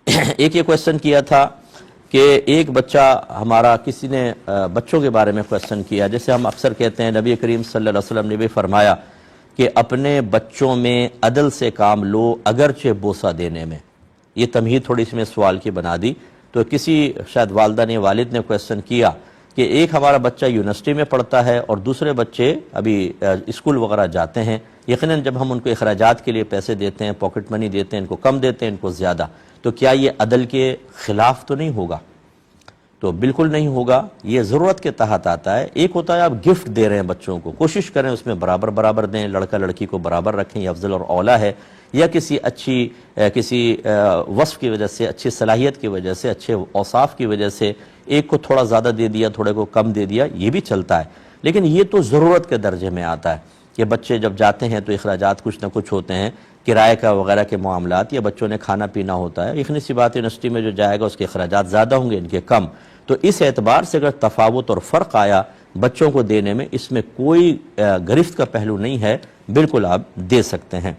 ایک یہ کویسچن کیا تھا کہ ایک بچہ ہمارا، کسی نے بچوں کے بارے میں کویسچن کیا، جیسے ہم اکثر کہتے ہیں نبی کریم صلی اللہ علیہ وسلم نے بھی فرمایا کہ اپنے بچوں میں عدل سے کام لو اگرچہ بوسہ دینے میں۔ یہ تمہید تھوڑی سی میں سوال کی بنا دی، تو کسی شاید والدہ نے، والد نے کویسچن کیا کہ ایک ہمارا بچہ یونیورسٹی میں پڑھتا ہے اور دوسرے بچے ابھی اسکول وغیرہ جاتے ہیں، یقیناً جب ہم ان کو اخراجات کے لیے پیسے دیتے ہیں، پاکٹ منی دیتے ہیں، ان کو کم دیتے ہیں، ان کو زیادہ، تو کیا یہ عدل کے خلاف تو نہیں ہوگا؟ تو بالکل نہیں ہوگا، یہ ضرورت کے تحت آتا ہے۔ ایک ہوتا ہے آپ گفٹ دے رہے ہیں بچوں کو، کوشش کریں اس میں برابر برابر دیں، لڑکا لڑکی کو برابر رکھیں، یہ افضل اور اولیٰ ہے، یا کسی وصف کی وجہ سے، اچھی صلاحیت کی وجہ سے، اچھے اوصاف کی وجہ سے ایک کو تھوڑا زیادہ دے دیا، تھوڑے کو کم دے دیا، یہ بھی چلتا ہے۔ لیکن یہ تو ضرورت کے درجے میں آتا ہے کہ بچے جب جاتے ہیں تو اخراجات کچھ نہ کچھ ہوتے ہیں، کرائے کا وغیرہ کے معاملات، یا بچوں نے کھانا پینا ہوتا ہے، یقینی سی بات یونیورسٹی میں جو جائے گا اس کے اخراجات زیادہ ہوں گے، ان کے کم۔ تو اس اعتبار سے اگر تفاوت اور فرق آیا بچوں کو دینے میں، اس میں کوئی گرفت کا پہلو نہیں ہے، بالکل آپ دے سکتے ہیں۔